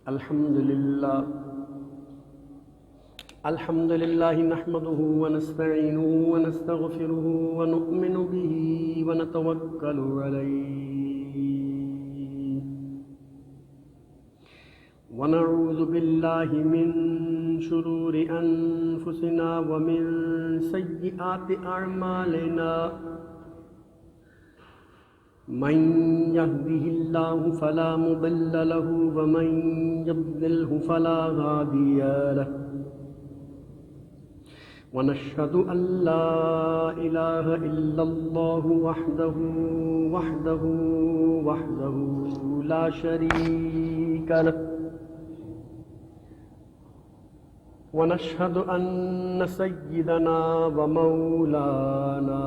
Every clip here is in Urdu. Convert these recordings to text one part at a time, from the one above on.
الحمد لله نحمده ونستعينه ونستغفره ونؤمن به ونتوكل عليه ونعوذ بالله من شرور أنفسنا ومن سيئات أعمالنا من يهده الله فلا مضل له ومن يضلله فلا هادي له ونشهد أن لا إله إلا الله وحده لا شريك له ونشهد أن سيدنا ومولانا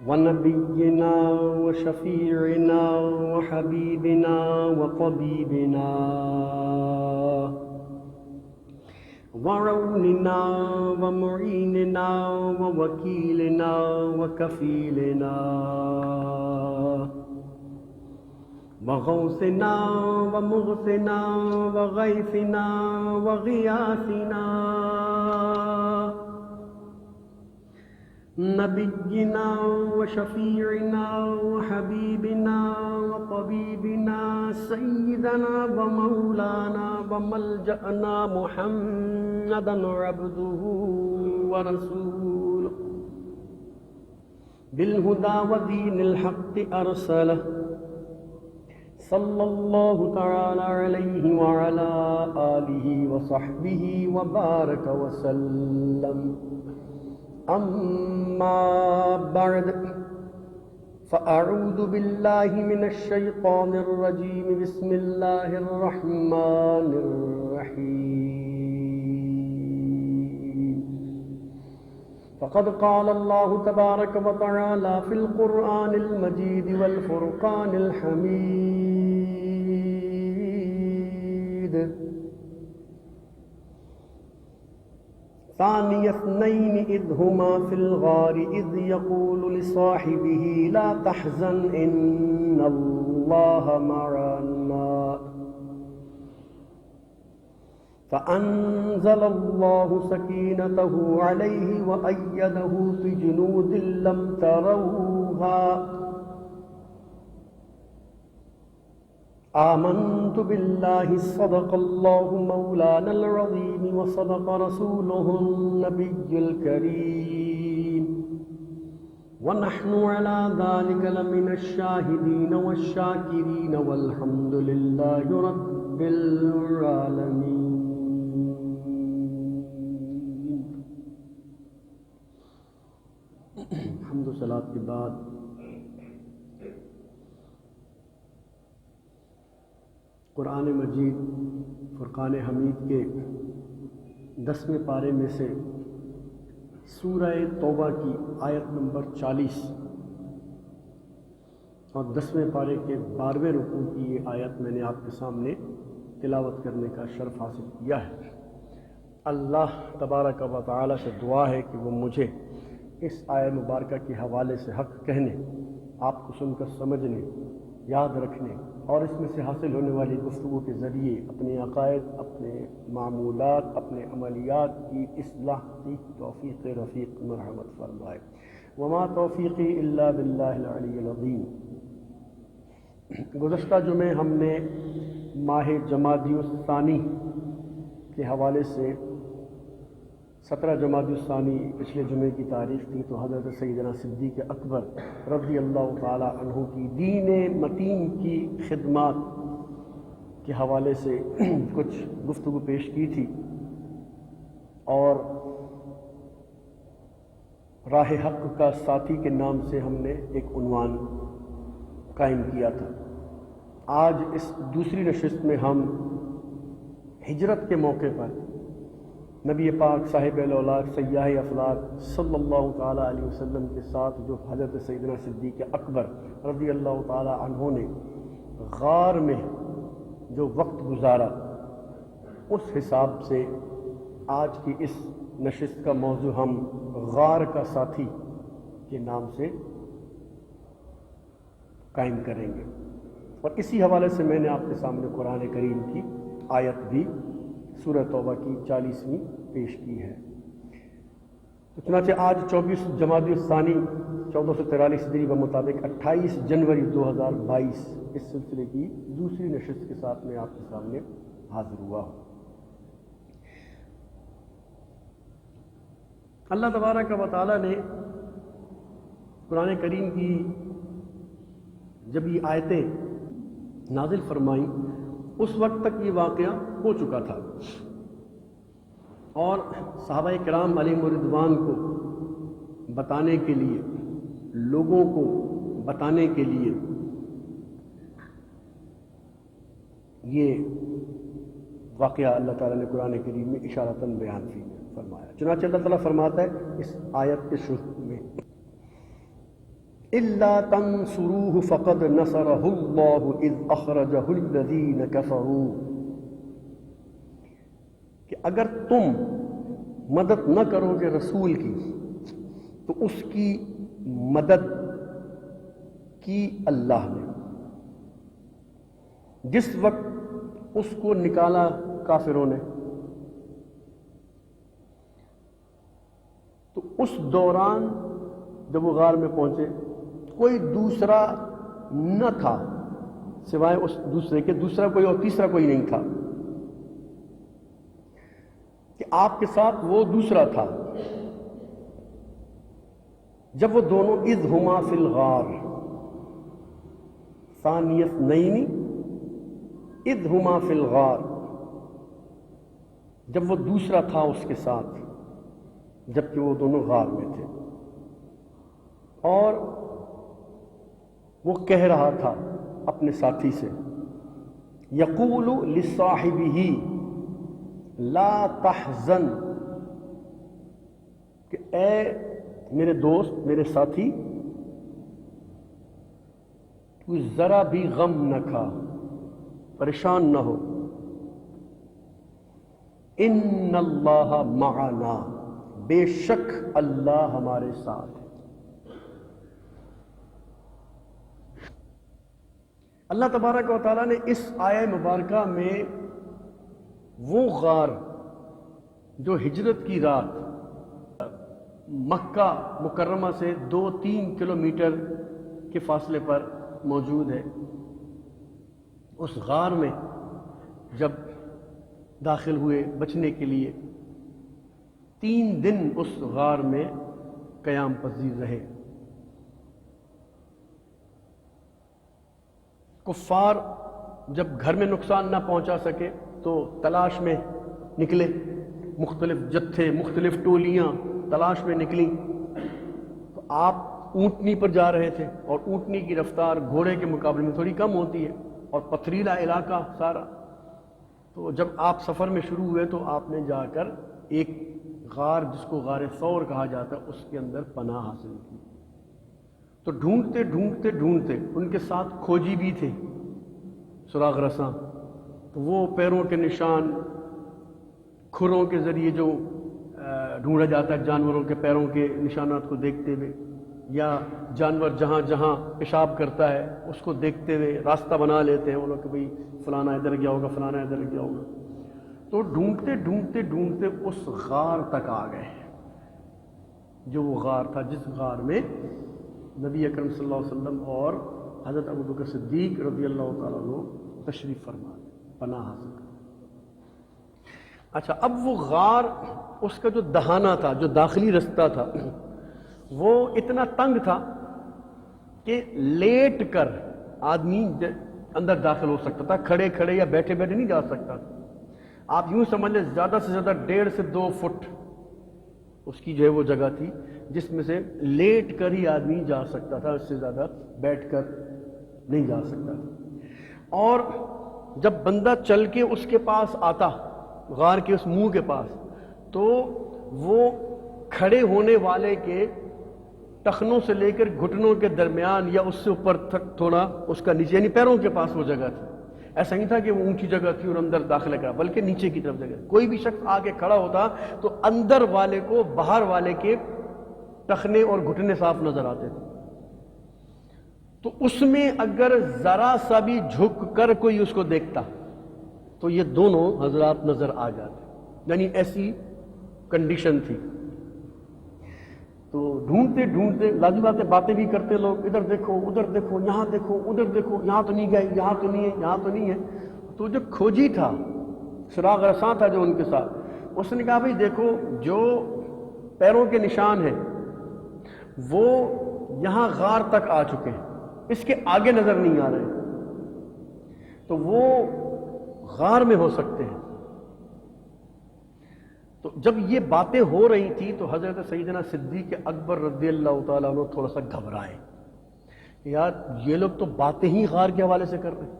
ونبينا وشفيعنا وحبيبنا وطبيبنا وعوننا ومعيننا ووكيلنا وكفيلنا وغوثنا ومغثنا وغيثنا وغياثنا نبينا وشفيعنا وحبيبنا وطبيبنا سيدنا ومولانا وملجأنا محمدا عبده ورسوله بالهدى ودين الحق أرسله صلى الله تعالى عليه وعلى آله وصحبه وبارك وسلم. أما بعد فأعوذ بالله من الشيطان الرجيم بسم الله الرحمن الرحيم. فقد قال الله تبارك وتعالى في القرآن المجيد والفرقان الحميد: ثاني اثنين إذ هما في الغار إذ يقول لصاحبه لا تحزن إن الله معنا فأنزل الله سكينته عليه وأيده بجنود لم تروها آمنت بالله صدق الله مولانا العظيم وصدق رسوله النبي الكريم ونحن على ذلك لمن الشاهدين والشاكرين والحمد لله رب العالمين. حمد و صلاۃ کے بعد قرآن مجید فرقان حمید کے 10ویں پارے میں سے سورہ توبہ کی آیت نمبر 40 اور 10ویں پارے کے 12ویں رکوع کی یہ آیت میں نے آپ کے سامنے تلاوت کرنے کا شرف حاصل کیا ہے. اللہ تبارک و تعالی سے دعا ہے کہ وہ مجھے اس آیت مبارکہ کے حوالے سے حق کہنے، آپ کو سن کر سمجھنے، یاد رکھنے اور اس میں سے حاصل ہونے والی گفتگو کے ذریعے اپنے عقائد، اپنے معمولات، اپنے عملیات کی اصلاح کی توفیق رفیق مرحمت فرمائے. وما توفیقی الا باللہ العلی العظیم. گزشتہ جمعے ہم نے ماہ جمادی الثانی کے حوالے سے 17 جمادی الثانی پچھلے جمعے کی تاریخ تھی، تو حضرت سیدنا صدیق اکبر رضی اللہ تعالی عنہ کی دین متین کی خدمات کے حوالے سے کچھ گفتگو پیش کی تھی اور راہ حق کا ساتھی کے نام سے ہم نے ایک عنوان قائم کیا تھا. آج اس دوسری نشست میں ہم ہجرت کے موقع پر نبی پاک صاحب الاولاق سیاح افلاک صلی اللہ تعالیٰ علیہ وسلم کے ساتھ جو حضرت سیدنا صدیق اکبر رضی اللہ تعالیٰ عنہ نے غار میں جو وقت گزارا، اس حساب سے آج کی اس نشست کا موضوع ہم غار کا ساتھی کے نام سے قائم کریں گے. اور اسی حوالے سے میں نے آپ کے سامنے قرآن کریم کی آیت بھی سورہ توبہ کی 40ویں پیش کی ہے۔ تو چنانچہ آج 24 جمادی الثانی 1443 ہجری کے مطابق 28 جنوری 2022 اس سلسلے کی دوسری نشست کے ساتھ میں آپ کے سامنے حاضر ہوا ہوں۔ اللہ تبارک و تعالیٰ نے قرآن کریم کی جب یہ آیتیں نازل فرمائیں اس وقت تک یہ واقعہ ہو چکا تھا، اور صحابہ کرام علیہم رضوان کو بتانے کے لیے، لوگوں کو بتانے کے لیے یہ واقعہ اللہ تعالیٰ نے قرآن کریم میں اشارتاً بیان فرمایا۔ چنانچہ اللہ تعالیٰ فرماتا ہے اس آیت کے شروع میں إِلَّا تَنْصُرُوهُ فَقَدْ نَصَرَهُ اللَّهُ إِذْ أَخْرَجَهُ الَّذِينَ كَفَرُوا، کہ اگر تم مدد نہ کرو گے رسول کی تو اس کی مدد کی اللہ نے جس وقت اس کو نکالا کافروں نے، تو اس دوران جب وہ غار میں پہنچے کوئی دوسرا نہ تھا سوائے اس دوسرے کے، دوسرا کوئی اور تیسرا کوئی نہیں تھا، کہ آپ کے ساتھ وہ دوسرا تھا۔ جب وہ دونوں اذ ہما فی الغار ثانی اثنین اذ ہما فی الغار، جب وہ دوسرا تھا اس کے ساتھ جبکہ وہ دونوں غار میں تھے، اور وہ کہہ رہا تھا اپنے ساتھی سے یقول لصاحبہ لا تحزن، کہ اے میرے دوست، میرے ساتھی، تو ذرا بھی غم نہ کھا، پریشان نہ ہو، ان اللہ معنا، بے شک اللہ ہمارے ساتھ ہے۔ اللہ تبارک و تعالیٰ نے اس آیہ مبارکہ میں وہ غار جو ہجرت کی رات مکہ مکرمہ سے 2-3 کلومیٹر کے فاصلے پر موجود ہے، اس غار میں جب داخل ہوئے بچنے کے لیے 3 دن اس غار میں قیام پذیر رہے۔ کفار جب گھر میں نقصان نہ پہنچا سکے تو تلاش میں نکلے، مختلف جتھے، مختلف ٹولیاں تلاش میں نکلیں، تو آپ اونٹنی پر جا رہے تھے، اور اونٹنی کی رفتار گھوڑے کے مقابلے میں تھوڑی کم ہوتی ہے، اور پتھریلا علاقہ سارا، تو جب آپ سفر میں شروع ہوئے تو آپ نے جا کر ایک غار جس کو غار ثور کہا جاتا ہے اس کے اندر پناہ حاصل کی۔ تو ڈھونڈتے ڈھونڈتے ڈھونڈتے ان کے ساتھ کھوجی بھی تھے، سراغ رساں، تو وہ پیروں کے نشان، کھروں کے ذریعے جو ڈھونڈا جاتا ہے جانوروں کے پیروں کے نشانات کو دیکھتے ہوئے، یا جانور جہاں جہاں پیشاب کرتا ہے اس کو دیکھتے ہوئے راستہ بنا لیتے ہیں وہ لوگ کہ بھئی فلانا ادھر گیا ہوگا، فلانا ادھر گیا ہوگا۔ تو ڈھونڈتے ڈھونڈتے ڈھونڈتے اس غار تک آ گئے، جو وہ غار تھا جس غار میں نبی اکرم صلی اللہ علیہ وسلم اور حضرت ابوبکر صدیق رضی اللہ تعالیٰ عنہ تشریف فرما، پناہ حاصل کر۔ اچھا، اب وہ غار، اس کا جو دہانہ تھا، جو داخلی رستہ تھا، وہ اتنا تنگ تھا کہ لیٹ کر آدمی اندر داخل ہو سکتا تھا، کھڑے کھڑے یا بیٹھے بیٹھے نہیں جا سکتا تھا۔ آپ یوں سمجھ لیں زیادہ سے زیادہ 1.5 سے 2 فٹ اس کی جو ہے وہ جگہ تھی جس میں سے لیٹ کر ہی آدمی جا سکتا تھا، اس سے زیادہ بیٹھ کر نہیں جا سکتا تھا۔ اور جب بندہ چل کے اس کے پاس آتا، غار کے اس منہ کے پاس، تو وہ کھڑے ہونے والے کے ٹخنوں سے لے کر گھٹنوں کے درمیان یا اس سے اوپر تک تھوڑا اس کا نیچے، یعنی پیروں کے پاس وہ جگہ تھی۔ ایسا نہیں تھا کہ وہ اونچی جگہ تھی اور اندر داخلہ کرا، بلکہ نیچے کی طرف جگہ۔ کوئی بھی شخص آگے کھڑا ہوتا تو اندر والے کو باہر والے کے ٹخنے اور گھٹنے صاف نظر آتے تھے۔ تو اس میں اگر ذرا سا بھی جھک کر کوئی اس کو دیکھتا تو یہ دونوں حضرات نظر آ جاتے، یعنی ایسی کنڈیشن تھی۔ تو ڈھونڈتے ڈھونڈتے لازمی بات ہے، باتیں بھی کرتے لوگ، ادھر دیکھو ادھر دیکھو یہاں دیکھو ادھر دیکھو، یہاں تو نہیں گئے، یہاں تو نہیں ہے، یہاں تو نہیں ہے۔ تو جو کھوجی تھا، سراغ رساں تھا جو ان کے ساتھ، اس نے کہا بھائی دیکھو جو پیروں کے نشان ہیں وہ یہاں غار تک آ چکے ہیں، اس کے آگے نظر نہیں آ رہے، تو وہ غار میں ہو سکتے ہیں۔ تو جب یہ باتیں ہو رہی تھی تو حضرت سیدنا صدیق اکبر رضی اللہ تعالیٰ عنہ تھوڑا سا گھبرائے کہ یار یہ لوگ تو باتیں ہی غار کے حوالے سے کر رہے ہیں۔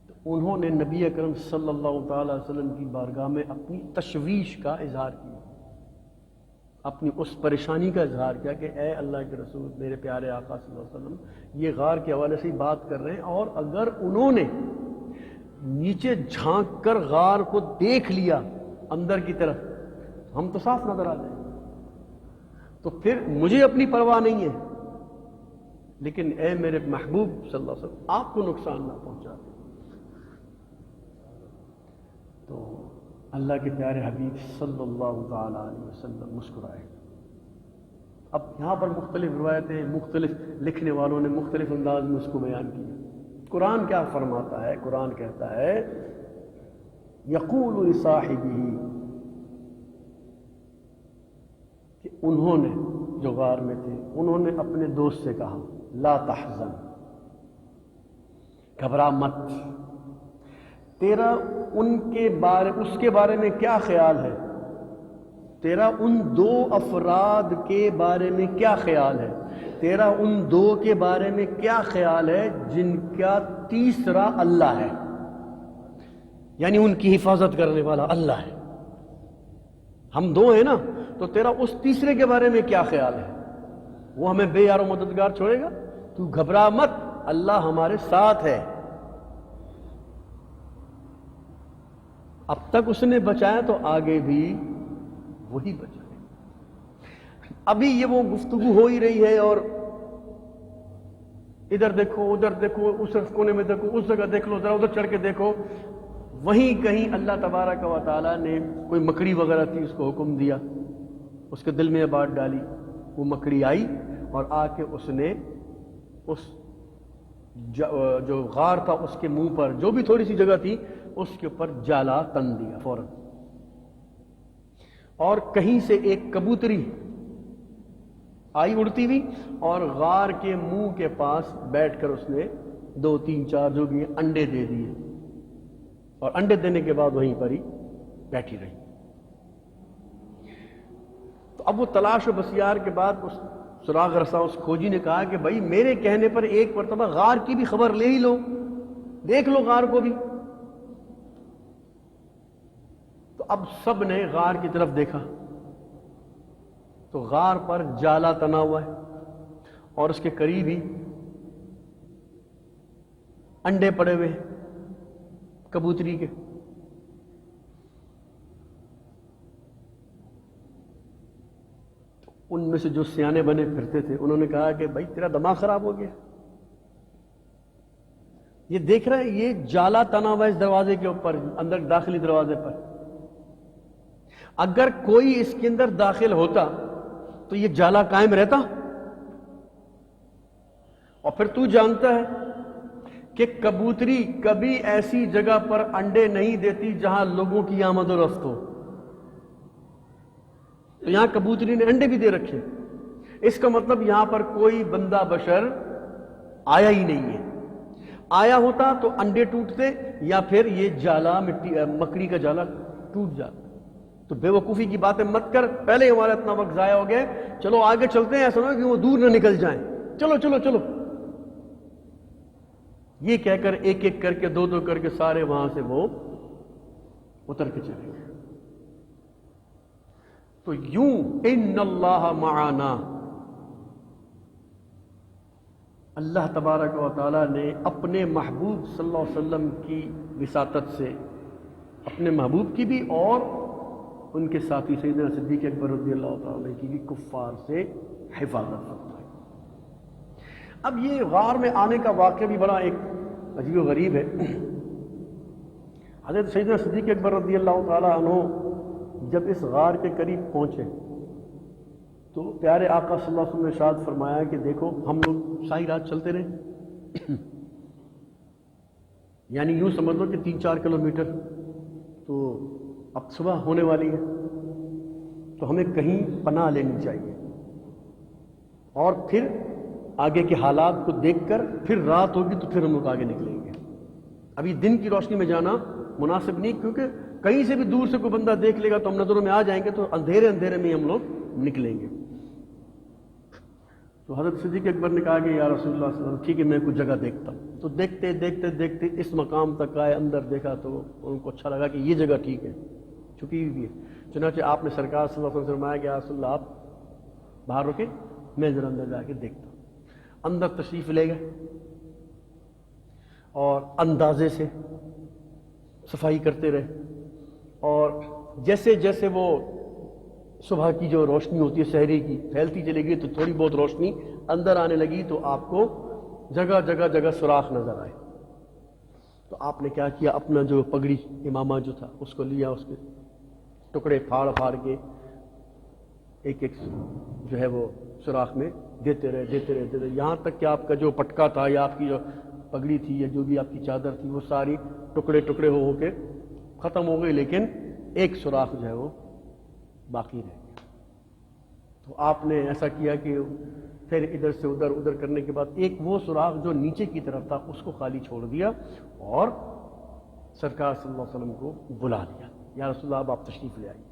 تو انہوں نے نبی اکرم صلی اللہ تعالیٰ علیہ وسلم کی بارگاہ میں اپنی تشویش کا اظہار کیا، اپنی اس پریشانی کا اظہار کیا کہ اے اللہ کے رسول، میرے پیارے آقا صلی اللہ علیہ وسلم یہ غار کے حوالے سے ہی بات کر رہے ہیں، اور اگر انہوں نے نیچے جھانک کر غار کو دیکھ لیا اندر کی طرف، ہم تو صاف نظر آ جائیں، تو پھر مجھے اپنی پرواہ نہیں ہے، لیکن اے میرے محبوب صلی اللہ علیہ وسلم آپ کو نقصان نہ پہنچا دیں۔ تو اللہ کے پیارے حبیب صلی اللہ تعالی علیہ وسلم مسکرائے۔ اب یہاں پر مختلف روایتیں، مختلف لکھنے والوں نے مختلف انداز میں اس کو بیان کیا۔ قرآن کیا فرماتا ہے؟ قرآن کہتا ہے یقول لصاحبہ، کہ انہوں نے جو غار میں تھے انہوں نے اپنے دوست سے کہا لا تحزن، گھبرا مت، تیرا ان کے بارے اس کے بارے میں کیا خیال ہے، تیرا ان دو افراد کے بارے میں کیا خیال ہے، تیرا ان دو کے بارے میں کیا خیال ہے جن کا تیسرا اللہ ہے، یعنی ان کی حفاظت کرنے والا اللہ ہے۔ ہم دو ہیں نا، تو تیرا اس تیسرے کے بارے میں کیا خیال ہے؟ وہ ہمیں بے یار و مددگار چھوڑے گا؟ تو گھبرا مت، اللہ ہمارے ساتھ ہے۔ اب تک اس نے بچایا تو آگے بھی وہی بچائے۔ ابھی یہ وہ گفتگو ہو ہی رہی ہے، اور ادھر دیکھو ادھر دیکھو، اس کونے میں دیکھو، اس جگہ دیکھ لو، ذرا ادھر چڑھ کے دیکھو، وہیں کہیں اللہ تبارک و تعالیٰ نے کوئی مکڑی وغیرہ تھی اس کو حکم دیا، اس کے دل میں یہ بات ڈالی، وہ مکڑی آئی اور آ کے اس نے اس جو غار تھا اس کے منہ پر جو بھی تھوڑی سی جگہ تھی اس کے اوپر جالا تن دیا فوراً، اور کہیں سے ایک کبوتری آئی اڑتی ہوئی اور غار کے منہ کے پاس بیٹھ کر اس نے 2 3 4 جو بھی انڈے دے دیے، اور انڈے دینے کے بعد وہیں پر ہی بیٹھی رہی۔ تو اب وہ تلاش و بسیار کے بعد اس سراغ رساں اس کھوجی نے کہا کہ بھائی میرے کہنے پر ایک مرتبہ غار کی بھی خبر لے ہی لو، دیکھ لو غار کو بھی۔ تو اب سب نے غار کی طرف دیکھا تو غار پر جالا تنا ہوا ہے، اور اس کے قریب ہی انڈے پڑے ہوئے کبوتری کے۔ ان میں سے جو سیانے بنے پھرتے تھے انہوں نے کہا کہ بھائی تیرا دماغ خراب ہو گیا، یہ دیکھ رہے ہیں یہ جالا تنا ہوا اس دروازے کے اوپر، اندر داخلی دروازے پر، اگر کوئی اس کے اندر داخل ہوتا تو یہ جالا قائم رہتا؟ اور پھر تو جانتا ہے کہ کبوتری کبھی ایسی جگہ پر انڈے نہیں دیتی جہاں لوگوں کی آمد و رفت ہو، تو یہاں کبوتری نے انڈے بھی دے رکھے، اس کا مطلب یہاں پر کوئی بندہ بشر آیا ہی نہیں ہے۔ آیا ہوتا تو انڈے ٹوٹتے یا پھر یہ جالا مکڑی کا جالا ٹوٹ جاتا۔ تو بے وقوفی کی باتیں مت کر، پہلے ہمارا اتنا وقت ضائع ہو گیا، چلو آگے چلتے ہیں، ایسا نہ ہو کہ وہ دور نہ نکل جائیں، چلو چلو چلو۔ یہ کہہ کر ایک ایک کر کے 2 2 کر کے سارے وہاں سے وہ اتر کے چلے گئے۔ تو یوں ان اللہ معنا، اللہ تبارک و تعالی نے اپنے محبوب صلی اللہ علیہ وسلم کی وساطت سے، اپنے محبوب کی بھی اور ان کے ساتھی سیدنا صدیق اکبر رضی اللہ تعالی کی بھی کفار سے حفاظت فرمائی۔ اب یہ غار میں آنے کا واقعہ بھی بڑا ایک عجیب و غریب ہے. حضرت سیدنا صدیق اکبر رضی اللہ تعالیٰ عنہ جب اس غار کے قریب پہنچے تو پیارے آقا صلی اللہ علیہ وسلم نے ارشاد فرمایا کہ دیکھو ہم لوگ ساری رات چلتے رہے، یعنی یوں سمجھ لو کہ 3-4 کلومیٹر، تو اب صبح ہونے والی ہے تو ہمیں کہیں پناہ لینی چاہیے، اور پھر آگے کے حالات کو دیکھ کر پھر رات ہوگی تو پھر ہم لوگ آگے نکلیں گے. ابھی دن کی روشنی میں جانا مناسب نہیں، کیونکہ کہیں سے بھی دور سے کوئی بندہ دیکھ لے گا تو ہم نظروں میں آ جائیں گے، تو اندھیرے میں ہم لوگ نکلیں گے. تو حضرت صدیق اکبر نے کہا کہ یا رسول اللہ صلی اللہ علیہ وسلم ٹھیک ہے میں کچھ جگہ دیکھتا ہوں. تو دیکھتے اس مقام تک آئے، اندر دیکھا تو ان کو اچھا لگا کہ یہ جگہ ٹھیک ہے، چھپی ہوئی ہے. چنانچہ آپ نے سرکار صلی اللہ علیہ وسلم سے فرمایا کہ یا رسول اللہ آپ باہر رکے، میں ذرا اندر جا کے دیکھتا ہوں. اندر تشریف لے گئے اور اندازے سے صفائی کرتے رہے، اور جیسے جیسے وہ صبح کی جو روشنی ہوتی ہے سحری کی پھیلتی چلے گئی تو تھوڑی بہت روشنی اندر آنے لگی تو آپ کو جگہ سوراخ نظر آئے. تو آپ نے کیا کیا، اپنا جو پگڑی امامہ جو تھا اس کو لیا، اس کے ٹکڑے پھاڑ کے ایک جو ہے وہ سوراخ میں دیتے رہے یہاں تک کہ آپ کا جو پٹکا تھا یا آپ کی جو پگڑی تھی یا جو بھی آپ کی چادر تھی وہ ساری ٹکڑے ہو کے ختم ہو گئی، لیکن ایک سوراخ جو ہے وہ باقی رہ گیا. تو آپ نے ایسا کیا کہ پھر ادھر سے ادھر کرنے کے بعد ایک وہ سوراخ جو نیچے کی طرف تھا اس کو خالی چھوڑ دیا اور سرکار صلی اللہ علیہ وسلم کو بلا لیا، یا رسول اللہ آپ تشریف لے آئیے.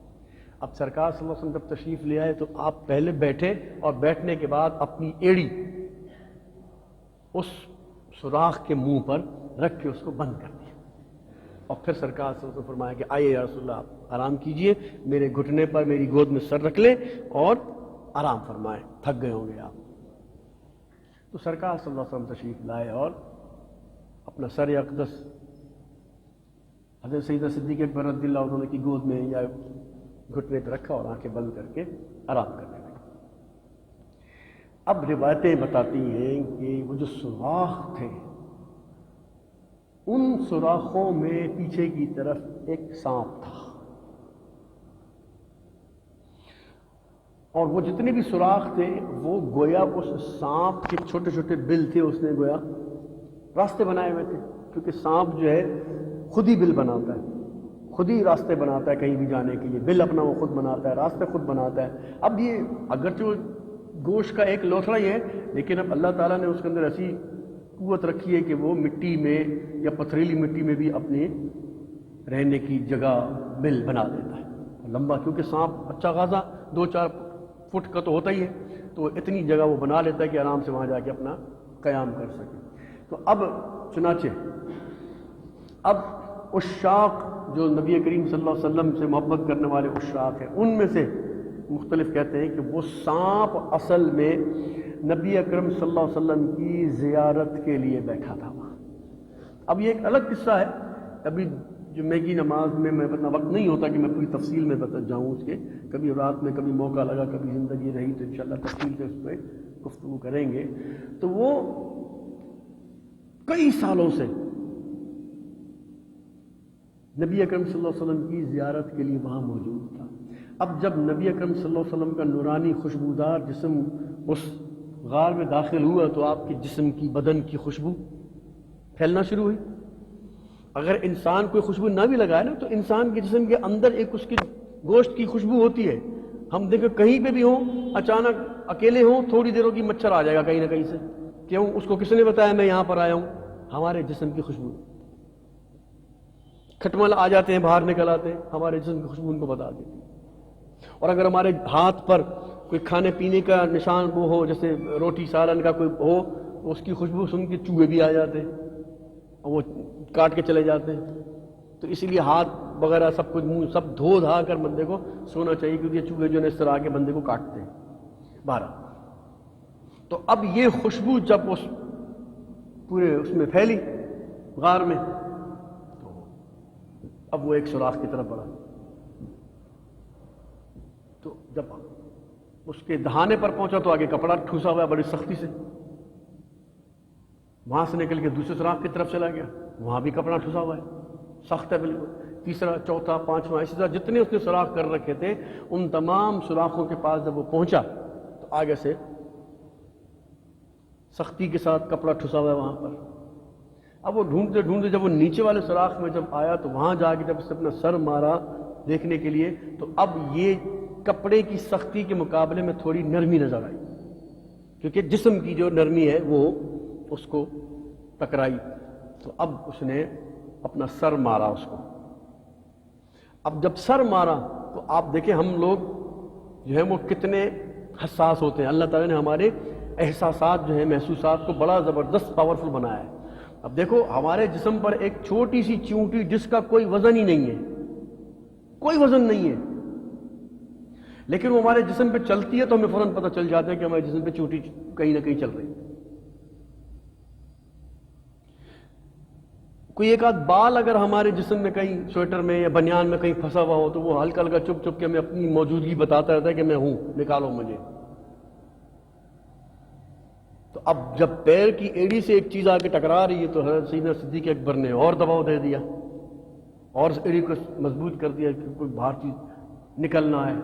اب سرکار صلی اللہ علیہ وسلم جب تشریف لے آئے تو آپ پہلے بیٹھے، اور بیٹھنے کے بعد اپنی ایڑی اس سوراخ کے منہ پر رکھ کے اس کو بند کر دیا، اور پھر سرکار صلی اللہ علیہ وسلم فرمایا کہ آئیے یا رسول اللہ آپ آرام کیجئے، میرے گھٹنے پر میری گود میں سر رکھ لیں اور آرام فرمائیں، تھک گئے ہوں گے آپ. تو سرکار صلی اللہ علیہ وسلم تشریف لائے اور اپنا سر اقدس حضرت سیدنا صدیق اکبر رضی اللہ عنہ کی گود میں یا گھٹنے پہ رکھا اور آنکھیں بند کر کے آرام کرنے لگے. اب روایتیں بتاتی ہیں کہ وہ جو سوراخ تھے ان سوراخوں میں پیچھے کی طرف ایک سانپ تھا، اور وہ جتنے بھی سوراخ تھے وہ گویا اس سانپ کے چھوٹے چھوٹے بل تھے، اس نے گویا راستے بنائے ہوئے تھے، کیونکہ سانپ جو ہے خود ہی بل بناتا ہے، خود ہی راستے بناتا ہے کہیں بھی جانے کے لیے، بل اپنا وہ خود بناتا ہے، راستے خود بناتا ہے. اب یہ اگرچہ گوشت کا ایک لوتھڑا ہی ہے، لیکن اب اللہ تعالیٰ نے اس کے اندر ایسی قوت رکھی ہے کہ وہ مٹی میں یا پتھریلی مٹی میں بھی اپنے رہنے کی جگہ بل بنا دیتا ہے. لمبا کیونکہ سانپ اچھا خاصا 2-4 فٹ کا تو ہوتا ہی ہے، تو اتنی جگہ وہ بنا لیتا ہے کہ آرام سے وہاں جا کے اپنا قیام کر سکے. تو اب چنانچہ اب عشاق جو نبی کریم صلی اللہ علیہ وسلم سے محبت کرنے والے عشاق ہیں، ان میں سے مختلف کہتے ہیں کہ وہ سانپ اصل میں نبی اکرم صلی اللہ علیہ وسلم کی زیارت کے لیے بیٹھا تھا وہاں. اب یہ ایک الگ قصہ ہے، ابھی جمعے کی نماز میں اتنا وقت نہیں ہوتا کہ میں پوری تفصیل میں بتا جاؤں اس کے، کبھی رات میں کبھی موقع لگا کبھی زندگی رہی تو انشاءاللہ تفصیل سے اس پہ گفتگو کریں گے. تو وہ کئی سالوں سے نبی اکرم صلی اللہ علیہ وسلم کی زیارت کے لیے وہاں موجود تھا. اب جب نبی اکرم صلی اللہ علیہ وسلم کا نورانی خوشبودار جسم اس غار میں داخل ہوا تو آپ کے جسم کی بدن کی خوشبو پھیلنا شروع ہوئی. اگر انسان کوئی خوشبو نہ بھی لگائے نا تو انسان کے جسم کے اندر ایک اس کی گوشت کی خوشبو ہوتی ہے. ہم دیکھیں کہیں پہ بھی ہوں اچانک اکیلے ہوں تھوڑی دیروں کی مچھر آ جائے گا کہیں نہ کہیں سے، کیوں؟ اس کو کس نے بتایا میں یہاں پر آیا ہوں؟ ہمارے جسم کی خوشبو. کھٹمل آ جاتے ہیں باہر نکل آتے ہیں، ہمارے جسم کی خوشبو ان کو بتا دیتی ہے. اور اگر ہمارے ہاتھ پر کوئی کھانے پینے کا نشان وہ ہو، جیسے روٹی سالن کا کوئی ہو، تو اس کی خوشبو سن کے چوہے بھی آ جاتے ہیں اور وہ کاٹ کے چلے جاتے ہیں. تو اسی لیے ہاتھ وغیرہ سب کچھ منہ سب دھو دھا کر بندے کو سونا چاہیے، کیونکہ یہ چوہے جو ہے اس طرح کے بندے کو کاٹتے ہیں. 12 تو اب یہ خوشبو جب اس پورے اس میں پھیلی غار میں تو اب وہ ایک سوراخ کی طرف بڑھا. تو جب اس کے دہانے پر پہنچا تو آگے کپڑا ٹھوسا ہوا ہے بڑی سختی سے. وہاں سے نکل کے دوسرے سوراخ کی طرف چلا گیا، وہاں بھی کپڑا ٹھسا ہوا ہے، سخت ہے بالکل، تیسرا، چوتھا، پانچواں، اسی طرح جتنے اس نے سوراخ کر رکھے تھے ان تمام سوراخوں کے پاس جب وہ پہنچا تو آگے سے سختی کے ساتھ کپڑا ٹھسا ہوا ہے وہاں پر۔ اب وہ ڈھونڈتے ڈھونڈتے جب وہ نیچے والے سوراخ میں جب آیا تو وہاں جا کے جب اس نے اپنا سر مارا دیکھنے کے لیے تو اب یہ کپڑے کی سختی کے مقابلے میں تھوڑی نرمی نظر آئی، کیونکہ جسم کی جو نرمی ہے وہ اس کو ٹکرائی، تو اب اس نے اپنا سر مارا اس کو۔ اب جب سر مارا تو آپ دیکھیں ہم لوگ جو ہے وہ کتنے حساس ہوتے ہیں، اللہ تعالیٰ نے ہمارے احساسات جو ہیں، محسوسات کو بڑا زبردست پاورفل بنایا ہے۔ اب دیکھو ہمارے جسم پر ایک چھوٹی سی چونٹی جس کا کوئی وزن ہی نہیں ہے، کوئی وزن نہیں ہے، لیکن وہ ہمارے جسم پہ چلتی ہے تو ہمیں فوراً پتہ چل جاتا ہے کہ ہمارے جسم پہ چونٹی کہیں نہ کہیں چل رہی ہے۔ کوئی ایک آدھ بال اگر ہمارے جسم میں کہیں سویٹر میں یا بنیان میں کہیں پھنسا ہوا ہو تو وہ ہلکا ہلکا چپ چپ کے ہمیں اپنی موجودگی بتاتا رہتا ہے کہ میں ہوں، نکالو مجھے۔ تو اب جب پیر کی ایڑی سے ایک چیز آ کے ٹکرا رہی ہے تو حضرت سیدنا صدیق اکبر نے اور دباؤ دے دیا اور اس ایڑی کو مضبوط کر دیا کہ کوئی باہر چیز نکلنا ہے۔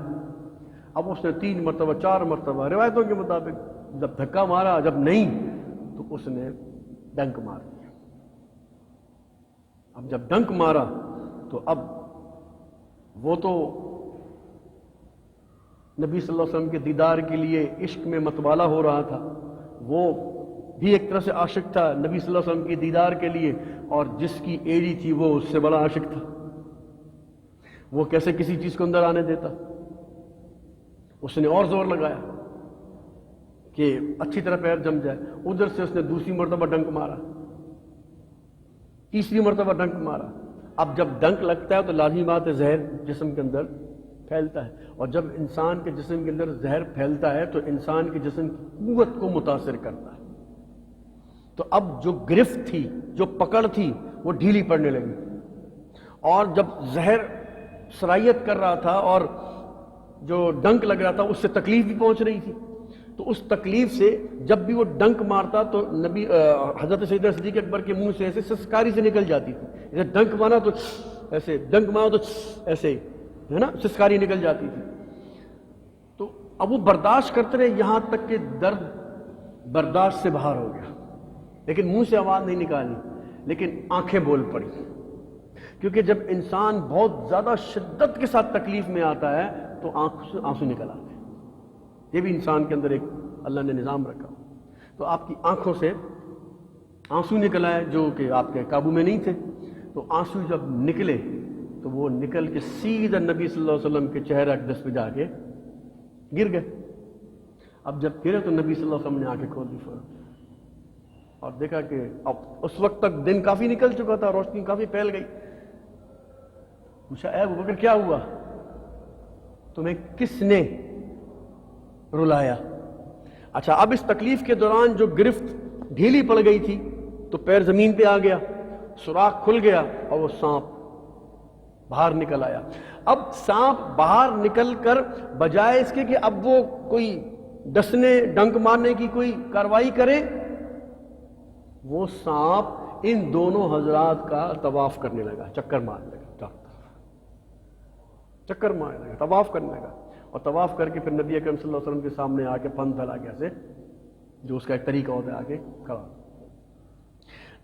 اب اس نے 3 مرتبہ 4 مرتبہ روایتوں کے مطابق جب دھکا مارا، جب نہیں تو اس نے ڈنک مار دیا۔ اب جب ڈنک مارا تو اب وہ تو نبی صلی اللہ علیہ وسلم کے دیدار کے لیے عشق میں متوالا ہو رہا تھا، وہ بھی ایک طرح سے عاشق تھا نبی صلی اللہ علیہ وسلم کے دیدار کے لیے، اور جس کی ایڑی تھی وہ اس سے بڑا عاشق تھا۔ وہ کیسے کسی چیز کو اندر آنے دیتا؟ اس نے اور زور لگایا کہ اچھی طرح پیر جم جائے، ادھر سے اس نے دوسری مرتبہ ڈنک مارا، تیسری مرتبہ ڈنک مارا۔ اب جب ڈنک لگتا ہے تو لازمی بات ہے زہر جسم کے اندر پھیلتا ہے، اور جب انسان کے جسم کے اندر زہر پھیلتا ہے تو انسان کے جسم کی قوت کو متاثر کرتا ہے۔ تو اب جو گرفت تھی، جو پکڑ تھی، وہ ڈھیلی پڑنے لگی، اور جب زہر سرایت کر رہا تھا اور جو ڈنک لگ رہا تھا اس سے تکلیف بھی پہنچ رہی تھی، تو اس تکلیف سے جب بھی وہ ڈنک مارتا تو نبی حضرت سیدنا صدیق اکبر کے منہ سے ایسے سسکاری سے نکل جاتی تھی، جیسے ڈنک مارا تو ایسے، ڈنک مارا تو ایسے ہی ہے نا، سسکاری نکل جاتی تھی۔ تو اب وہ برداشت کرتے رہے یہاں تک کہ درد برداشت سے باہر ہو گیا، لیکن منہ سے آواز نہیں نکالی، لیکن آنکھیں بول پڑی، کیونکہ جب انسان بہت زیادہ شدت کے ساتھ تکلیف میں آتا ہے تو آنکھ سے آنسو نکل آتے ہیں۔ یہ بھی انسان کے اندر ایک اللہ نے نظام رکھا، تو آپ کی آنکھوں سے آنسو نکل آئے جو کہ آپ کے قابو میں نہیں تھے، تو آنسو جب نکلے تو وہ نکل کے سیدھا نبی صلی اللہ علیہ وسلم کے چہرہ اقدس پہ جا کے گر گئے۔ اب جب گرے تو نبی صلی اللہ علیہ وسلم نے آنکھیں کھول دی فوراً، اور دیکھا کہ اب اس وقت تک دن کافی نکل چکا تھا، روشنی کافی پھیل گئی۔ پوچھا اے ابو بکر کیا ہوا، تمہیں کس نے رلایا؟ اچھا، اب اس تکلیف کے دوران جو گرفت ڈھیلی پڑ گئی تھی تو پیر زمین پہ آ گیا، سوراخ کھل گیا اور وہ سانپ باہر نکل آیا۔ اب سانپ باہر نکل کر بجائے اس کے کہ اب وہ کوئی ڈسنے ڈنک مارنے کی کوئی کاروائی کرے، وہ سانپ ان دونوں حضرات کا طواف کرنے لگا، چکر مارنے لگا، چکر مارنے لگا، طواف کرنے لگا، اور طواف کر کے پھر نبی اکرم صلی اللہ علیہ وسلم کے سامنے آ کے پن پھیلا کے ایسے، جو اس کا ایک طریقہ ہوتا ہے، آگے کھڑا۔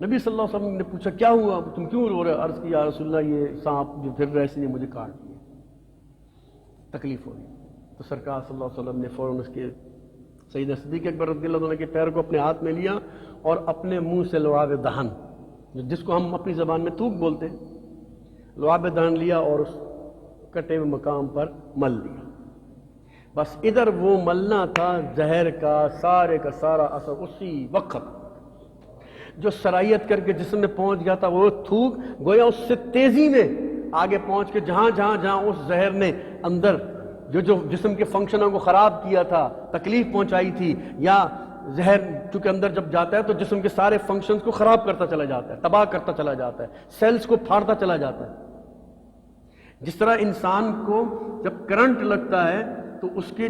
نبی صلی اللہ علیہ وسلم نے پوچھا کیا ہوا، تم کیوں رو رہے؟ عرض کی یا رسول اللہ یہ سانپ جو پھر رہے اس نے مجھے کاٹ دیا، تکلیف ہو رہی۔ تو سرکار صلی اللہ علیہ وسلم نے فوراً اس کے سیدنا صدیق اکبر رضی اللہ عنہ کے پیر کو اپنے ہاتھ میں لیا اور اپنے منہ سے لعاب دہن، جس کو ہم اپنی زبان میں تھوک بولتے ہیں، لعاب دہن لیا اور اس کٹے ہوئے مقام پر مل دیا۔ بس ادھر وہ ملنا تھا زہر کا سارے کا سارا اثر اسی وقت جو سرایت کر کے جسم میں پہنچ گیا تھا، وہ تھوک گویا اس سے تیزی میں آگے پہنچ کے جہاں اس زہر نے اندر جو جسم کے فنکشنوں کو خراب کیا تھا، تکلیف پہنچائی تھی، یا زہر چونکہ اندر جب جاتا ہے تو جسم کے سارے فنکشنز کو خراب کرتا چلا جاتا ہے، تباہ کرتا چلا جاتا ہے، سیلز کو پھاڑتا چلا جاتا ہے۔ جس طرح انسان کو جب کرنٹ لگتا ہے تو اس کے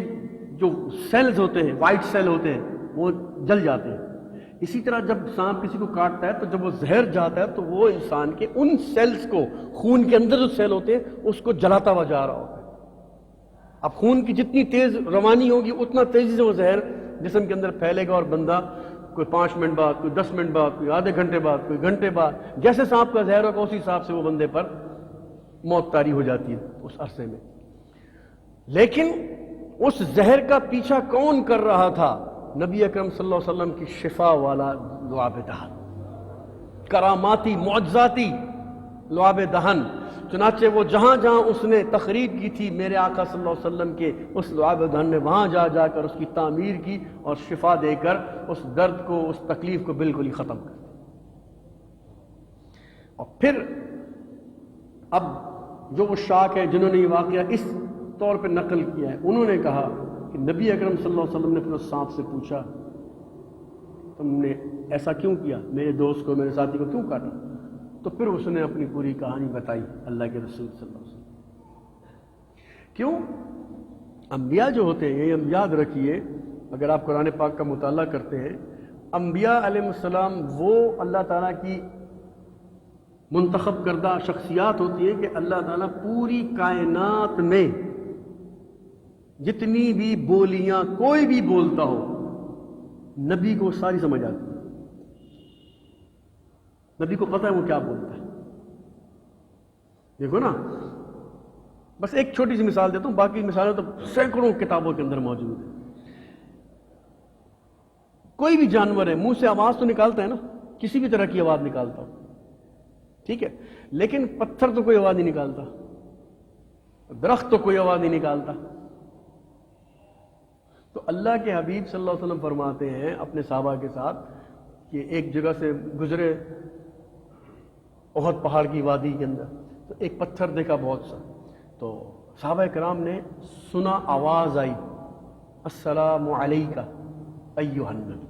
جو سیلز ہوتے ہیں، وائٹ سیل ہوتے ہیں، وہ جل جاتے ہیں، اسی طرح جب سانپ کسی کو کاٹتا ہے تو جب وہ زہر جاتا ہے تو وہ انسان کے ان سیلز کو، خون کے اندر جو سیل ہوتے ہیں اس کو جلاتا ہوا جا رہا ہوتا ہے۔ اب خون کی جتنی تیز روانی ہوگی اتنا تیزی سے وہ زہر جسم کے اندر پھیلے گا، اور بندہ کوئی 5 منٹ بعد، کوئی 10 منٹ بعد، کوئی آدھے گھنٹے بعد، کوئی گھنٹے بعد، جیسے سانپ کا زہر ہوگا اسی حساب سے وہ بندے پر موت طاری ہو جاتی ہے اس عرصے میں۔ لیکن اس زہر کا پیچھا کون کر رہا تھا؟ نبی اکرم صلی اللہ علیہ وسلم کی شفا والا لعاب دہن، کراماتی معجزاتی لعاب دہن۔ چنانچہ وہ جہاں جہاں اس نے تقریر کی تھی میرے آقا صلی اللہ علیہ وسلم کے اس لعاب دہن نے، وہاں جا جا کر اس کی تعمیر کی اور شفا دے کر اس درد کو، اس تکلیف کو بالکل ہی ختم کر دیا۔ اور پھر اب جو وہ شاک ہے جنہوں نے یہ واقعہ اس طور پہ نقل کیا ہے، انہوں نے کہا کہ نبی اکرم صلی اللہ علیہ وسلم نے پھر اس سانپ سے پوچھا تم نے ایسا کیوں کیا، میرے دوست کو، میرے ساتھی کو کیوں کاٹا؟ تو پھر اس نے اپنی پوری کہانی بتائی اللہ کے رسول صلی اللہ علیہ وسلم۔ کیوں؟ انبیاء جو ہوتے ہیں، یہ یاد رکھیے، اگر آپ قرآن پاک کا مطالعہ کرتے ہیں، انبیاء علیہ السلام وہ اللہ تعالیٰ کی منتخب کردہ شخصیات ہوتی ہیں کہ اللہ تعالیٰ پوری کائنات میں جتنی بھی بولیاں کوئی بھی بولتا ہو، نبی کو ساری سمجھ آتی ہے۔ نبی کو پتہ ہے وہ کیا بولتا ہے۔ دیکھو نا، بس ایک چھوٹی سی مثال دیتا ہوں، باقی مثالیں تو سینکڑوں کتابوں کے اندر موجود ہیں۔ کوئی بھی جانور ہے منہ سے آواز تو نکالتا ہے نا، کسی بھی طرح کی آواز نکالتا ہو، ٹھیک ہے، لیکن پتھر تو کوئی آواز نہیں نکالتا، درخت تو کوئی آواز نہیں نکالتا۔ تو اللہ کے حبیب صلی اللہ علیہ وسلم فرماتے ہیں اپنے صحابہ کے ساتھ کہ ایک جگہ سے گزرے احد پہاڑ کی وادی کے اندر، تو ایک پتھر دیکھا بہت سا، تو صحابہ کرام نے سنا آواز آئی السلام علیکہ ایھا النبی،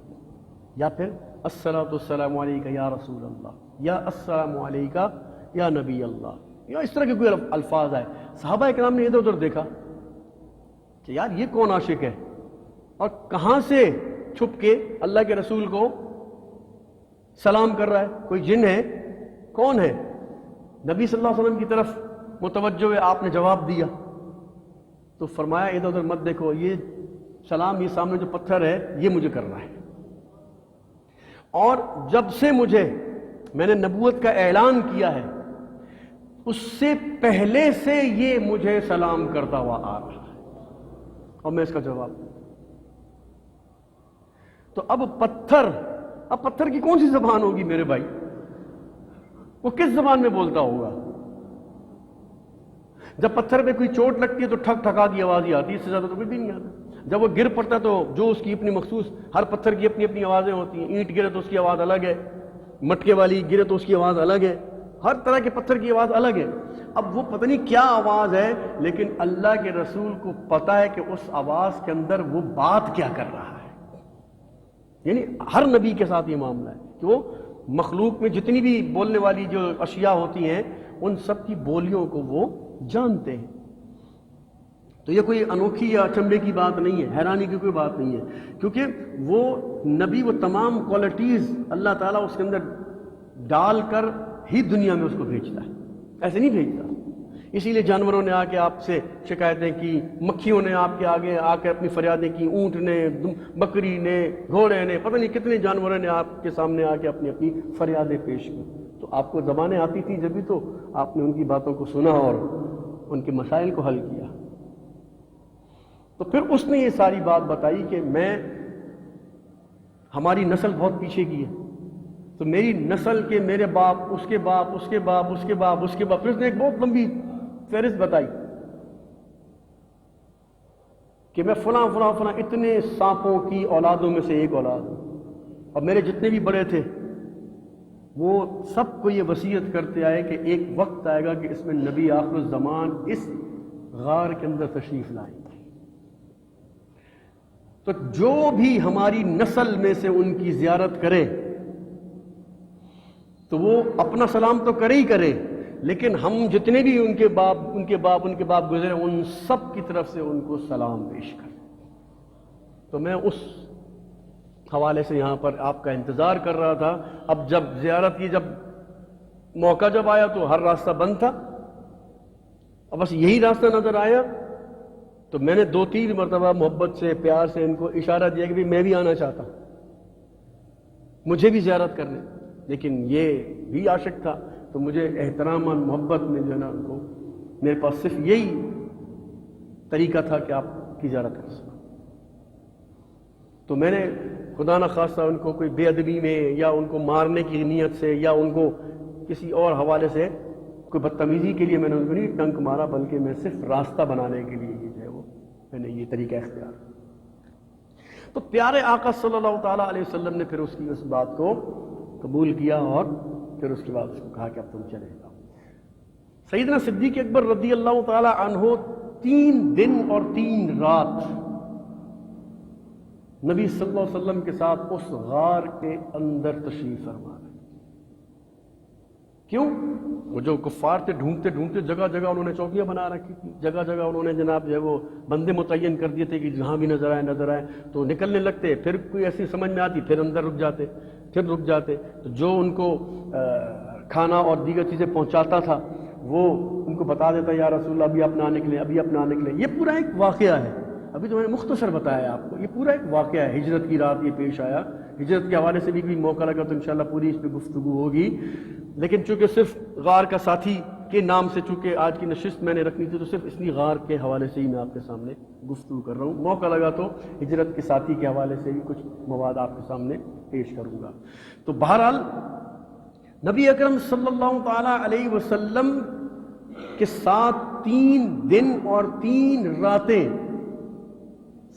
یا پھر الصلاۃ والسلام علیکہ یا رسول اللہ، یا السلام علیکہ یا نبی اللہ، یا اس طرح کے کوئی الفاظ آئے۔ صحابہ کرام نے ادھر ادھر دیکھا کہ یار یہ کون عاشق ہے اور کہاں سے چھپ کے اللہ کے رسول کو سلام کر رہا ہے، کوئی جن ہے، کون ہے؟ نبی صلی اللہ علیہ وسلم کی طرف متوجہ ہے، آپ نے جواب دیا تو فرمایا ادھر ادھر مت دیکھو، یہ سلام، یہ سامنے جو پتھر ہے یہ مجھے کر رہا ہے، اور جب سے میں نے نبوت کا اعلان کیا ہے اس سے پہلے سے یہ مجھے سلام کرتا ہوا آ رہا ہے، اور میں اس کا جواب دوں۔ تو اب پتھر کی کون سی زبان ہوگی میرے بھائی؟ وہ کس زبان میں بولتا ہوگا؟ جب پتھر پہ کوئی چوٹ لگتی ہے تو ٹھک ٹھکا کی آواز ہی آتی ہے، اس سے زیادہ تو کچھ بھی نہیں آتا۔ جب وہ گر پڑتا ہے تو جو اس کی اپنی مخصوص، ہر پتھر کی اپنی اپنی آوازیں ہوتی ہیں، اینٹ گرے تو اس کی آواز الگ ہے، مٹکے والی گرے تو اس کی آواز الگ ہے، ہر طرح کے پتھر کی آواز الگ ہے۔ اب وہ پتہ نہیں کیا آواز ہے، لیکن اللہ کے رسول کو پتا ہے کہ اس آواز کے اندر وہ بات کیا کر رہا ہے۔ یعنی ہر نبی کے ساتھ یہ معاملہ ہے کہ وہ مخلوق میں جتنی بھی بولنے والی جو اشیاء ہوتی ہیں ان سب کی بولیوں کو وہ جانتے ہیں۔ تو یہ کوئی انوکھی یا اچنبھے کی بات نہیں ہے، حیرانی کی کوئی بات نہیں ہے، کیونکہ وہ نبی وہ تمام کوالٹیز اللہ تعالیٰ اس کے اندر ڈال کر ہی دنیا میں اس کو بھیجتا ہے، ایسے نہیں بھیجتا۔ اسی لیے جانوروں نے آ کے آپ سے شکایتیں کی، مکھیوں نے آپ کے آگے آ کے اپنی فریادیں کی، اونٹ نے، بکری نے، گھوڑے نے، پتہ نہیں کتنے جانوروں نے آپ کے سامنے آ کے اپنی اپنی فریادیں پیش کی۔ تو آپ کو زبانیں آتی تھی جبھی تو آپ نے ان کی باتوں کو سنا اور ان کے مسائل کو حل کیا۔ تو پھر اس نے یہ ساری بات بتائی کہ ہماری نسل بہت پیچھے کی ہے، تو میری نسل کے میرے باپ، اس کے باپ، اس کے باپ، اس کے باپ، اس کے باپ، پھر اس نے ایک بہت لمبی فہرست بتائی کہ میں فلاں فلاں فلاں اتنے سانپوں کی اولادوں میں سے ایک اولاد ہوں، اور میرے جتنے بھی بڑے تھے وہ سب کو یہ وصیت کرتے آئے کہ ایک وقت آئے گا کہ اس میں نبی آخر الزمان اس غار کے اندر تشریف لائیں گے، تو جو بھی ہماری نسل میں سے ان کی زیارت کرے تو وہ اپنا سلام تو کرے ہی کرے، لیکن ہم جتنے بھی ان کے باپ گزرے ان سب کی طرف سے ان کو سلام پیش کریں۔ تو میں اس حوالے سے یہاں پر آپ کا انتظار کر رہا تھا. اب جب زیارت کی جب موقع جب آیا تو ہر راستہ بند تھا. اب بس یہی راستہ نظر آیا تو میں نے 2-3 مرتبہ محبت سے پیار سے ان کو اشارہ دیا کہ میں بھی آنا چاہتا ہوں, مجھے بھی زیارت کرنے. لیکن یہ بھی عاشق تھا تو مجھے احترام اور محبت میں جو ہے نا ان کو, میرے پاس صرف یہی طریقہ تھا کہ آپ کی زیارت کر سکوں. تو میں نے خدا نہ خواستہ ان کو کوئی بے ادبی میں یا ان کو مارنے کی نیت سے یا ان کو کسی اور حوالے سے کوئی بدتمیزی کے لیے میں نے ان کو نہیں ڈنک مارا, بلکہ میں صرف راستہ بنانے کے لیے جو ہے وہ میں نے یہ طریقہ اختیار. تو پیارے آقا صلی اللہ تعالیٰ علیہ وسلم نے پھر اس کی اس بات کو قبول کیا اور پھر اس کے بعد اس کو کہا کہ اب تم چلے جاؤ. سیدنا صدیق اکبر رضی اللہ تعالیٰ عنہ 3 دن اور 3 رات نبی صلی اللہ علیہ وسلم کے ساتھ اس غار کے اندر تشریف فرما رہے. کیوں؟ وہ جو کفار تھے ڈھونڈتے ڈھونڈتے جگہ جگہ انہوں نے چوکیاں بنا رکھی تھی, جگہ جگہ انہوں نے جناب جو ہے وہ بندے متعین کر دیے تھے کہ جہاں بھی نظر آئے تو نکلنے لگتے, پھر کوئی ایسی سمجھ میں آتی پھر اندر رک جاتے, پھر رک جاتے. تو جو ان کو کھانا اور دیگر چیزیں پہنچاتا تھا وہ ان کو بتا دیتا یا رسول اللہ ابھی اپنا نکلیں, ابھی اپنا نکلیں. یہ پورا ایک واقعہ ہے, ابھی تو میں نے مختصر بتایا آپ کو, یہ پورا ایک واقعہ ہے. ہجرت کی رات یہ پیش آیا. ہجرت کے حوالے سے بھی موقع لگا تو انشاءاللہ پوری اس پہ گفتگو ہوگی. لیکن چونکہ صرف غار کا ساتھی کے نام سے چونکہ آج کی نشست میں نے رکھنی تھی تو صرف اس لیے غار کے حوالے سے ہی میں آپ کے سامنے گفتگو کر رہا ہوں. موقع لگا تو ہجرت کے ساتھی کے حوالے سے بھی کچھ مواد آپ کے سامنے پیش کروں گا. تو بہرحال نبی اکرم صلی اللہ تعالیٰ علیہ وسلم کے ساتھ 3 دن اور 3 راتیں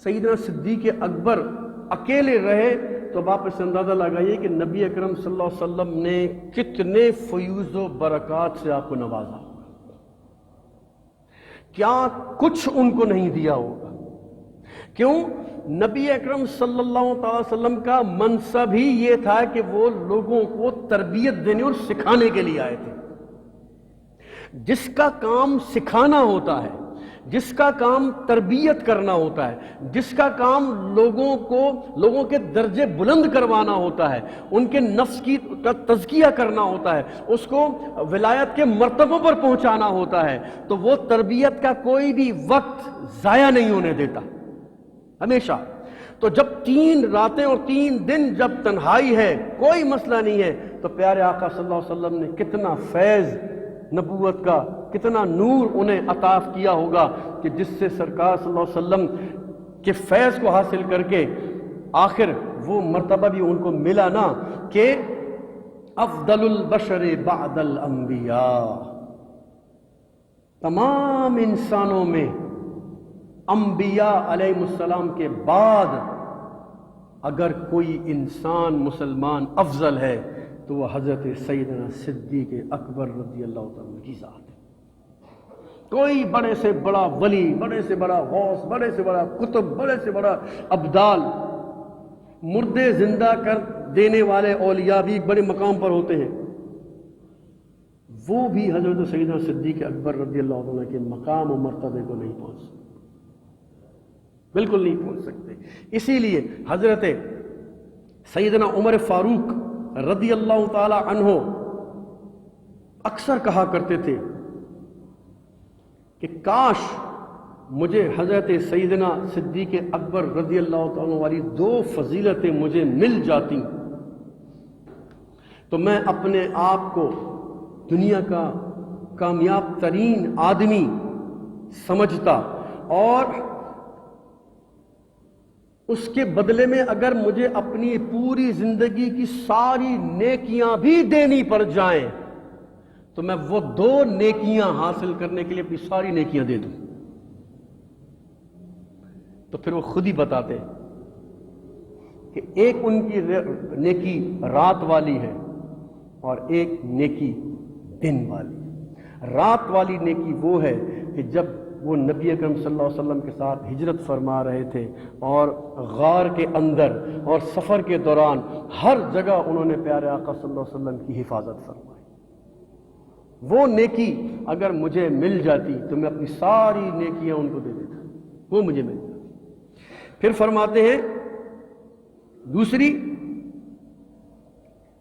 سیدنا صدیق اکبر اکیلے رہے. تو اب آپ اس سے اندازہ لگائیے کہ نبی اکرم صلی اللہ علیہ وسلم نے کتنے فیوز و برکات سے آپ کو نوازا, کیا کچھ ان کو نہیں دیا ہوگا. کیوں؟ نبی اکرم صلی اللہ تعالی وسلم کا منصب ہی یہ تھا کہ وہ لوگوں کو تربیت دینے اور سکھانے کے لیے آئے تھے. جس کا کام سکھانا ہوتا ہے, جس کا کام تربیت کرنا ہوتا ہے, جس کا کام لوگوں کے درجے بلند کروانا ہوتا ہے, ان کے نفس کا تزکیہ کرنا ہوتا ہے, اس کو ولایت کے مرتبوں پر پہنچانا ہوتا ہے, تو وہ تربیت کا کوئی بھی وقت ضائع نہیں ہونے دیتا ہمیشہ. تو جب 3 راتیں اور 3 دن جب تنہائی ہے, کوئی مسئلہ نہیں ہے, تو پیارے آقا صلی اللہ علیہ وسلم نے کتنا فیض نبوت کا, کتنا نور انہیں عطا کیا ہوگا کہ جس سے سرکار صلی اللہ علیہ وسلم کے فیض کو حاصل کر کے آخر وہ مرتبہ بھی ان کو ملا نا کہ افضل البشر بعد الانبیاء. تمام انسانوں میں انبیاء علیہ السلام کے بعد اگر کوئی انسان مسلمان افضل ہے تو وہ حضرت سیدنا صدیق اکبر رضی اللہ تعالیٰ کی ذات ہے. کوئی بڑے سے بڑا ولی, بڑے سے بڑا غوث, بڑے سے بڑا قطب, بڑے سے بڑا ابدال, مردے زندہ کر دینے والے اولیاء بھی بڑے مقام پر ہوتے ہیں, وہ بھی حضرت سیدنا صدیق اکبر رضی اللہ عنہ کے مقام و مرتبے کو نہیں پہنچ سکتے, بالکل نہیں پہنچ سکتے. اسی لیے حضرت سیدنا عمر فاروق رضی اللہ تعالی عنہ اکثر کہا کرتے تھے کہ کاش مجھے حضرت سیدنا صدیق اکبر رضی اللہ تعالیٰ عنہ والی 2 فضیلتیں مجھے مل جاتی تو میں اپنے آپ کو دنیا کا کامیاب ترین آدمی سمجھتا, اور اس کے بدلے میں اگر مجھے اپنی پوری زندگی کی ساری نیکیاں بھی دینی پڑ جائیں تو میں وہ 2 نیکیاں حاصل کرنے کے لیے اپنی ساری نیکیاں دے دوں. تو پھر وہ خود ہی بتاتے کہ ایک ان کی نیکی رات والی ہے اور ایک نیکی دن والی. رات والی نیکی وہ ہے کہ جب وہ نبی اکرم صلی اللہ علیہ وسلم کے ساتھ ہجرت فرما رہے تھے اور غار کے اندر اور سفر کے دوران ہر جگہ انہوں نے پیارے آقا صلی اللہ علیہ وسلم کی حفاظت فرمائی. وہ نیکی اگر مجھے مل جاتی تو میں اپنی ساری نیکیاں ان کو دے دیتا, وہ مجھے مل جاتی. پھر فرماتے ہیں دوسری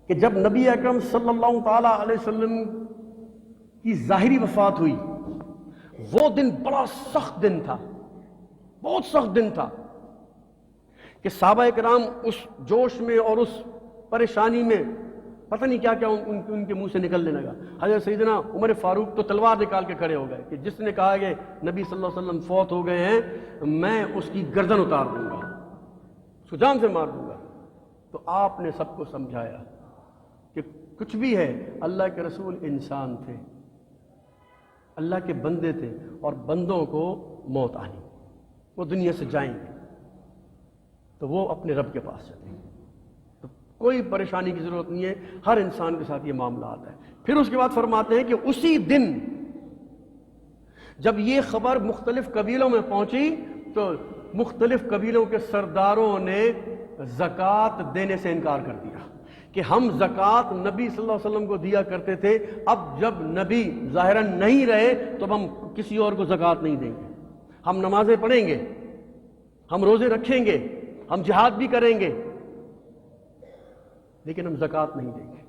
کہ جب نبی اکرم صلی اللہ تعالی علیہ وسلم کی ظاہری وفات ہوئی، وہ دن بڑا سخت دن تھا، بہت سخت دن تھا کہ صحابہ کرام اس جوش میں اور اس پریشانی میں پتہ نہیں کیا کیا ان کے منہ سے نکلنے لگا۔ حضرت سیدنا عمر فاروق تو تلوار نکال کے کھڑے ہو گئے کہ جس نے کہا کہ نبی صلی اللہ علیہ وسلم فوت ہو گئے ہیں، میں اس کی گردن اتار دوں گا، اس کو جان سے مار دوں گا۔ تو آپ نے سب کو سمجھایا کہ کچھ بھی ہے، اللہ کے رسول انسان تھے، اللہ کے بندے تھے، اور بندوں کو موت آنی، وہ دنیا سے جائیں گے تو وہ اپنے رب کے پاس چلیں گے، تو کوئی پریشانی کی ضرورت نہیں ہے، ہر انسان کے ساتھ یہ معاملات ہے۔ پھر اس کے بعد فرماتے ہیں کہ اسی دن جب یہ خبر مختلف قبیلوں میں پہنچی تو مختلف قبیلوں کے سرداروں نے زکوٰۃ دینے سے انکار کر دیا کہ ہم زکوٰۃ نبی صلی اللہ علیہ وسلم کو دیا کرتے تھے، اب جب نبی ظاہراً نہیں رہے تو ہم کسی اور کو زکوٰۃ نہیں دیں گے، ہم نمازیں پڑھیں گے، ہم روزے رکھیں گے، ہم جہاد بھی کریں گے، لیکن ہم زکوٰۃ نہیں دیں گے۔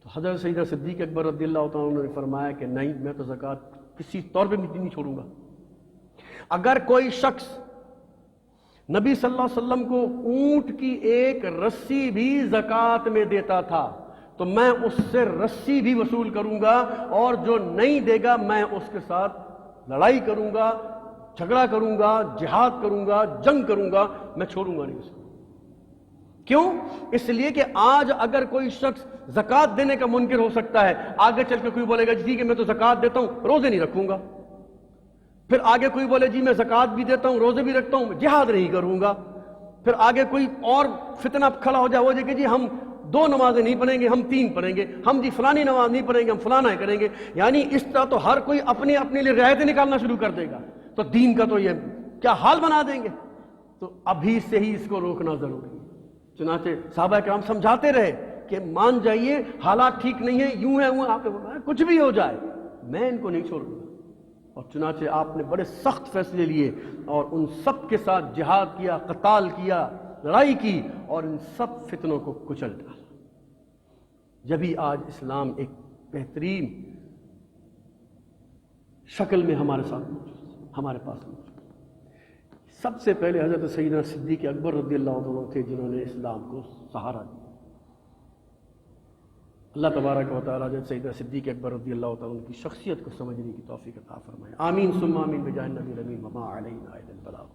تو حضرت سیدنا صدیق اکبر رضی اللہ تعالیٰ نے فرمایا کہ نہیں، میں تو زکوٰۃ کسی طور پہ بھی نہیں چھوڑوں گا۔ اگر کوئی شخص نبی صلی اللہ علیہ وسلم کو اونٹ کی ایک رسی بھی زکوٰۃ میں دیتا تھا تو میں اس سے رسی بھی وصول کروں گا، اور جو نہیں دے گا میں اس کے ساتھ لڑائی کروں گا، جھگڑا کروں گا، جہاد کروں گا، جنگ کروں گا، میں چھوڑوں گا نہیں اس کو۔ کیوں؟ اس لیے کہ آج اگر کوئی شخص زکوٰۃ دینے کا منکر ہو سکتا ہے، آگے چل کے کوئی بولے گا جی کہ میں تو زکوٰۃ دیتا ہوں، روزے نہیں رکھوں گا، پھر آگے کوئی بولے جی میں زکوٰۃ بھی دیتا ہوں، روزے بھی رکھتا ہوں، جہاد نہیں کروں گا، پھر آگے کوئی اور فتنہ کھڑا ہو جائے، وہ کہ جی ہم 2 نمازیں نہیں پڑھیں گے، ہم 3 پڑھیں گے، ہم جی فلانی نماز نہیں پڑھیں گے، ہم فلانا کریں گے۔ یعنی اس طرح تو ہر کوئی اپنے لیے رعایتیں نکالنا شروع کر دے گا، تو دین کا تو یہ کیا حال بنا دیں گے۔ تو ابھی سے ہی اس کو روکنا ضروری ہے۔ چنانچہ صحابہ کرام سمجھاتے رہے کہ مان جائیے، حالات ٹھیک نہیں ہیں، یوں ہے آپ نے بولا کچھ بھی ہو جائے میں ان کو نہیں چھوڑوں گا۔ اور چنانچہ آپ نے بڑے سخت فیصلے لیے اور ان سب کے ساتھ جہاد کیا، قتال کیا، لڑائی کی، اور ان سب فتنوں کو کچل ڈالا۔ جبھی آج اسلام ایک بہترین شکل میں ہمارے ساتھ ہمارے پاس موجود۔ سب سے پہلے حضرت سیدنا صدیق اکبر رضی اللہ عنہ تھے جنہوں نے اسلام کو سہارا دیا۔ اللہ تبارک و تعالیٰ حضرت سیدنا صدیق اکبر رضی اللہ تعالیٰ کی شخصیت کو سمجھنے کی توفیق عطا فرمائے۔ آمین ثم آمین بجاہ النبی الامین وما علینا الا البلاغ۔